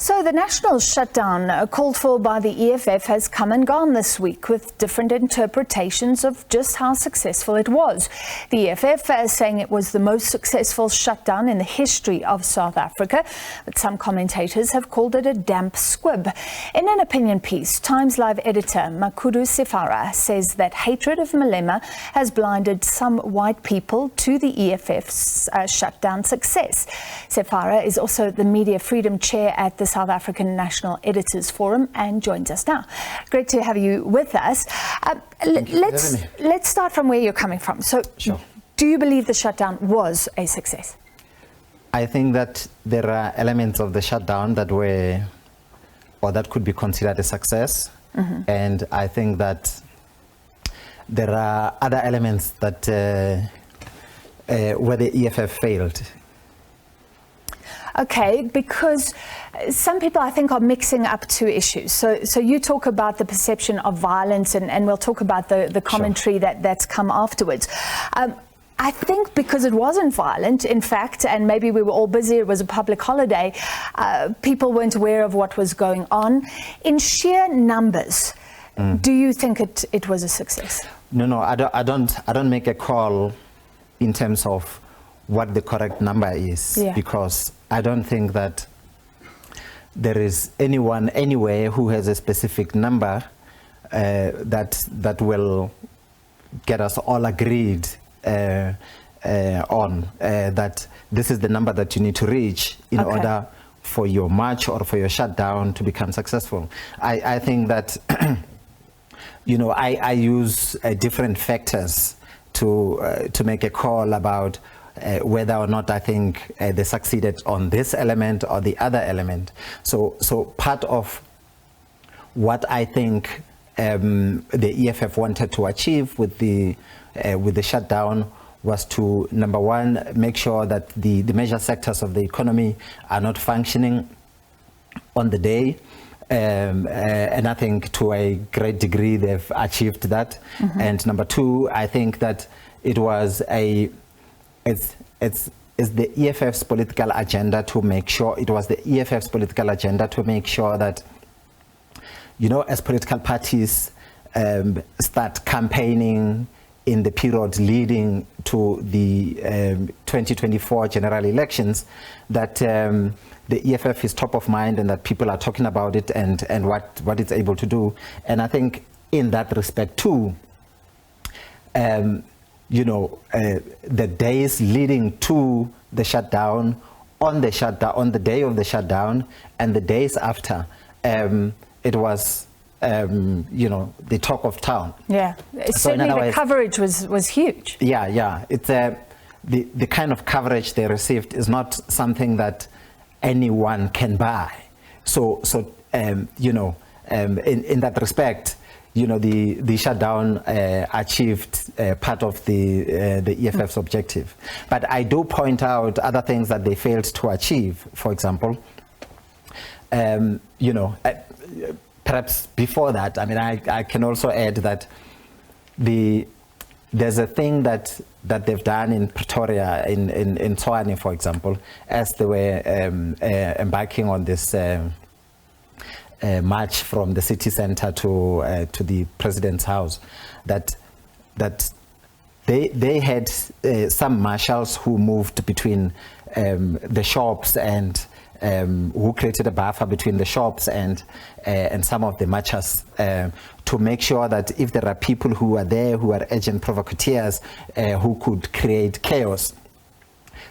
So the national shutdown called for by the EFF has come and gone this week with different interpretations of just how successful it was. The EFF is saying it was the most successful shutdown in the history of South Africa, but some commentators have called it a damp squib. In an opinion piece, Times Live editor Makhudu Sefara says that hatred of Malema has blinded some white people to the EFF's shutdown success. Sefara is also the media freedom chair at the South African National Editors Forum and joins us now. Great to have you with us. Let's start from where you're coming from. So, Sure. Do you believe the shutdown was a success? I think that there are elements of the shutdown that were, or that could be considered a success. And I think that there are other elements that where the EFF failed. Okay, because some people, I think, are mixing up two issues. So you talk about the perception of violence, and we'll talk about the commentary that's come afterwards. I think because it wasn't violent, in fact, and maybe we were all busy, it was a public holiday, people weren't aware of what was going on. In sheer numbers, do you think it was a success? No, I don't make a call in terms of what the correct number is, because I don't think that there is anyone anywhere who has a specific number that will get us all agreed on that this is the number that you need to reach in order for your march or for your shutdown to become successful. I think that I use different factors to make a call about whether or not I think they succeeded on this element or the other element. So part of what I think the EFF wanted to achieve with the shutdown was to, number one, make sure that the major sectors of the economy are not functioning on the day. And I think to a great degree they've achieved that. And number two, I think that it was it's the EFF's political agenda to make sure, that, as political parties start campaigning in the period leading to the 2024 general elections, that the EFF is top of mind and that people are talking about it and what it's able to do. And I think in that respect too, the days leading to the shutdown, on the day of the shutdown, and the days after, it was, the talk of town. Yeah, certainly the coverage was huge. Yeah. It's the kind of coverage they received is not something that anyone can buy. So in that respect, the shutdown achieved part of the EFF's objective. But I do point out other things that they failed to achieve. For example, perhaps before that, I can also add that there's a thing that they've done in Pretoria, in Tshwane, for example, as they were embarking on this march from the city center to the president's house, that they had some marshals who moved between the shops and who created a buffer between the shops and some of the marchers to make sure that if there are people who are there who are agent provocateurs who could create chaos,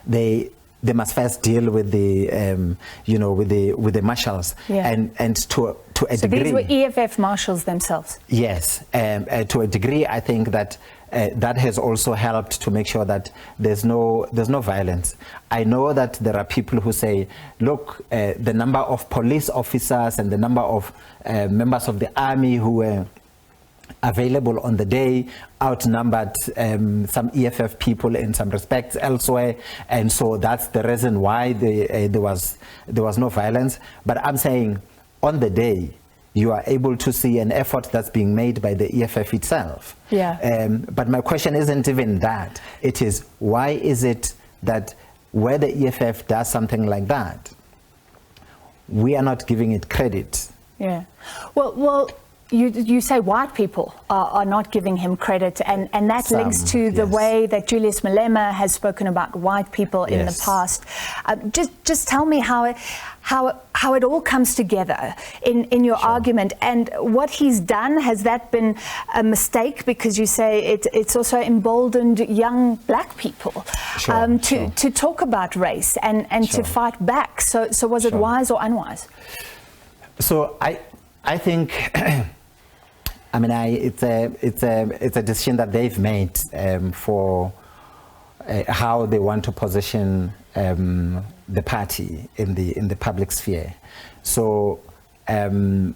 they must first deal with the with the marshals, and to a degree. So these were EFF marshals themselves. Yes, to a degree, I think that that has also helped to make sure that there's no violence. I know that there are people who say, look, the number of police officers and the number of members of the army who were available on the day outnumbered some EFF people in some respects elsewhere, and so that's the reason why there was no violence. But I'm saying on the day you are able to see an effort that's being made by the EFF itself. But my question isn't even that. It is, why is it that where the EFF does something like that, we are not giving it credit. Yeah. Well, you say white people are not giving him credit, and that links to the way that Julius Malema has spoken about white people in the past. Just tell me how it all comes together in your argument, and what he's done. Has that been a mistake? Because you say it's also emboldened young black people to talk about race and to fight back. So was it wise or unwise? So I think. I mean, it's a decision that they've made for how they want to position the party in the public sphere. So, you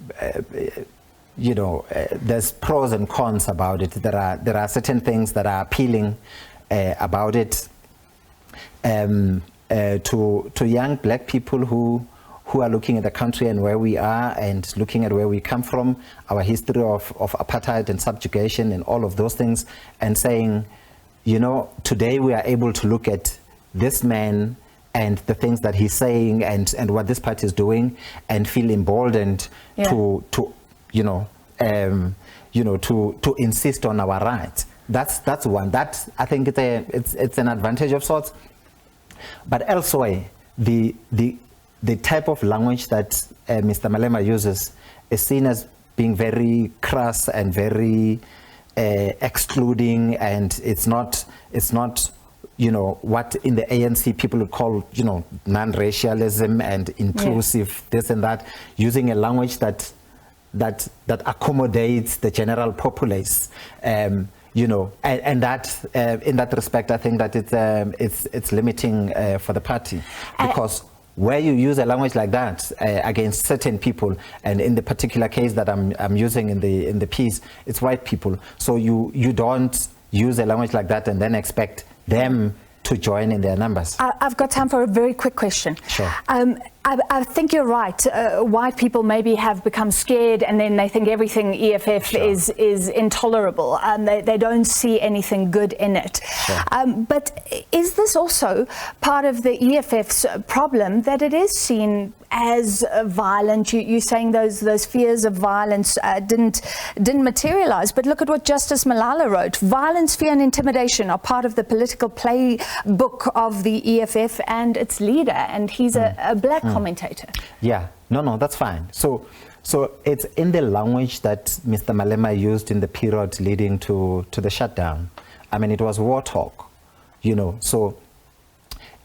know, there's pros and cons about it. There are certain things that are appealing about it to young black people who are looking at the country and where we are, and looking at where we come from, our history of apartheid and subjugation and all of those things, and saying, you know, today we are able to look at this man and the things that he's saying and what this party is doing, and feel emboldened to insist on our rights. That's one. That, I think, it's an advantage of sorts. But elsewhere, the type of language that Mr. Malema uses is seen as being very crass and very excluding, and it's not, you know, what in the ANC people would call, you know, non-racialism and inclusive, this and that, using a language that accommodates the general populace. You know, and that in that respect, I think that it's limiting for the party, because where you use a language like that against certain people, and in the particular case that I'm using in the piece, it's white people. So you don't use a language like that and then expect them to join in their numbers. I've got time for a very quick question. Sure. I think you're right. White people maybe have become scared, and then they think everything EFF is intolerable. They don't see anything good in it. But is this also part of the EFF's problem, that it is seen as violent? You're saying those fears of violence didn't materialize, but look at what Justice Malala wrote. Violence, fear and intimidation are part of the political playbook of the EFF and its leader, and he's a black commentator. Yeah, no, that's fine. So it's in the language that Mr. Malema used in the period leading to the shutdown. I mean, it was war talk, you know. So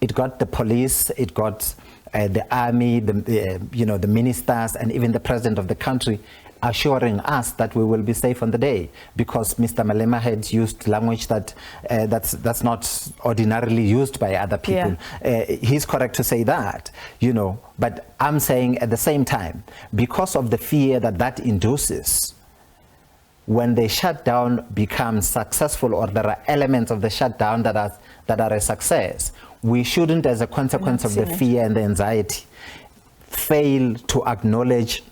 it got the police, it got the army, the ministers, and even the president of the country assuring us that we will be safe on the day, because Mr. Malema had used language that's not ordinarily used by other people. He's correct to say that, you know, but I'm saying at the same time, because of the fear that induces, when the shutdown becomes successful, or there are elements of the shutdown that are a success, we shouldn't, as a consequence of the fear and the anxiety, fail to acknowledge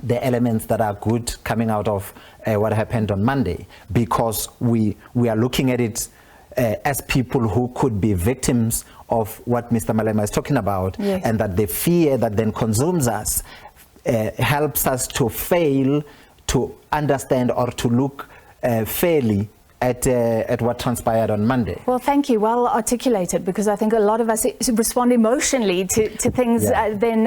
the elements that are good coming out of what happened on Monday, because we are looking at it as people who could be victims of what Mr. Malema is talking about, and that the fear that then consumes us helps us to fail to understand or to look fairly at what transpired on Monday. Well, thank you. Well articulated, because I think a lot of us respond emotionally to things then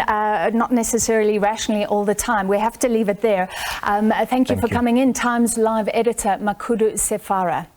not necessarily rationally all the time. We have to leave it there. Thank you for coming in. Times Live editor Makhudu Sefara.